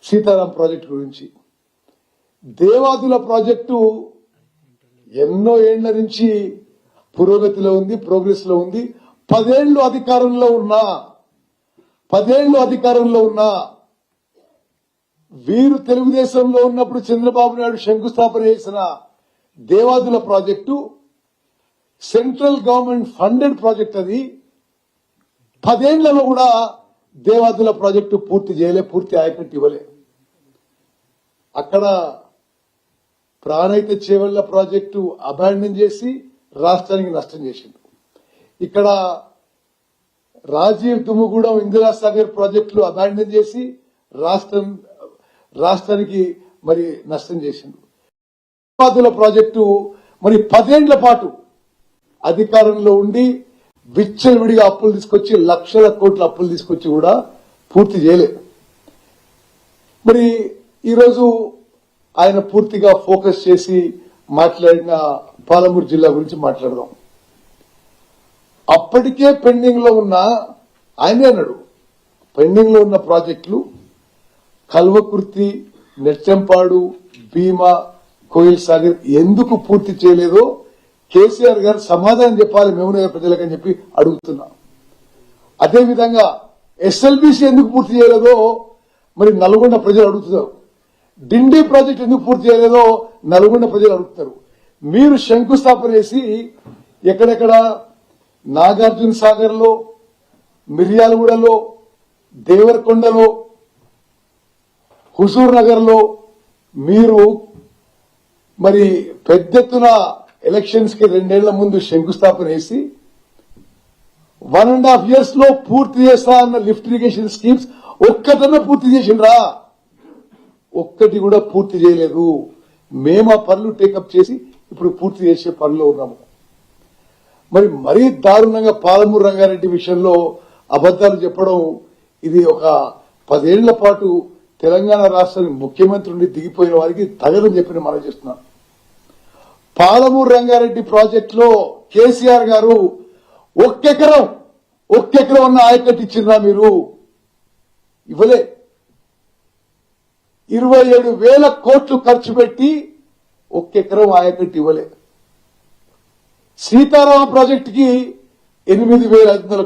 Sitaram project గురించి. Devadula project ఎన్నో ఏళ్ల నుంచి పురోగతిలో ఉంది, ప్రోగ్రెస్ లో ఉంది. 10 ఏళ్లు అధికారంలో ఉన్నా వీరు తెలుగుదేశంలో ఉన్నప్పుడు చంద్రబాబు నాయుడు శంకుస్థాపన చేసిన Devadula project central government funded project. అది 10 ఏళ్లలో కూడా దేవాదుల ప్రాజెక్టు పూర్తి చేయలే, పూర్తి ఆయకట్టు ఇవ్వలే. అక్కడ ప్రాణహిత చేవెళ్ల ప్రాజెక్టు అబాండన్ చేసి రాష్ట్రానికి నష్టం చేసింది. ఇక్కడ రాజీవ్ దుమ్ముగూడెం ఇందిరాసాగర్ ప్రాజెక్టులు అబాండన్ చేసి రాష్ట్రానికి మరి నష్టం చేసింది. దేవాదుల ప్రాజెక్టు మరి 10 ఏళ్ల పాటు అధికారంలో ఉండి విచ్చలవిడిగా అప్పులు తీసుకొచ్చి లక్షల కోట్ల అప్పులు తీసుకొచ్చి కూడా పూర్తి చేయలేదు. మరి ఈరోజు ఆయన పూర్తిగా ఫోకస్ చేసి మాట్లాడిన పాలమూరు జిల్లా గురించి మాట్లాడదాం. అప్పటికే పెండింగ్ లో ఉన్న, ఆయనే అన్నాడు, పెండింగ్ లో ఉన్న ప్రాజెక్టులు కల్వకుర్తి, నెట్టెంపాడు, భీమా, కోయిల్ సాగర్ ఎందుకు పూర్తి చేయలేదో కేసీఆర్ గారు సమాధానం చెప్పాలి మహబూబ్నగర్ ప్రజలకని చెప్పి అడుగుతున్నా. అదేవిధంగా ఎస్ఎల్బీసీ ఎందుకు పూర్తి చేయలేదో మరి నల్గొండ ప్రజలు అడుగుతున్నారు. డిండి ప్రాజెక్ట్ ఎందుకు పూర్తి చేయలేదో నల్గొండ ప్రజలు అడుగుతారు. మీరు శంకుస్థాపన చేసి ఎక్కడెక్కడ నాగార్జున సాగర్ లో, మిర్యాలగూడలో, దేవరకొండలో, హుజూర్ నగర్ లో మీరు మరి పెద్ద ఎత్తున ఎలక్షన్స్ కి 2 ఏళ్ల ముందు శంకుస్థాపన చేసి 1.5 years లో పూర్తి చేస్తా అన్న లిఫ్ట్ ఇరిగేషన్ స్కీమ్స్ ఒక్కటన్నా పూర్తి చేసిండ్రా? ఒక్కటి కూడా పూర్తి చేయలేదు. మేము ఆ పనులు టేకప్ చేసి ఇప్పుడు పూర్తి చేసే పనిలో ఉన్నాము. మరీ దారుణంగా పాలమూరు రంగారెడ్డి విషయంలో అబద్దాలు చెప్పడం, ఇది ఒక 10 ఏళ్ల పాటు తెలంగాణ రాష్ట్రానికి ముఖ్యమంత్రి నుండి దిగిపోయిన వారికి తగదని చెప్పి మనం చేస్తున్నాం. పాలమూరు రంగారెడ్డి ప్రాజెక్ట్ లో కేసీఆర్ గారు ఒక్కెకరం ఉన్న ఆయకట్టు ఇచ్చిండ్రా? మీరు ఇవ్వలే. 27,000 కోట్లు ఖర్చు పెట్టి ఒక్కెకరం ఆయకట్టు ఇవ్వలే. సీతారామ ప్రాజెక్టుకి 8,500 కోట్లు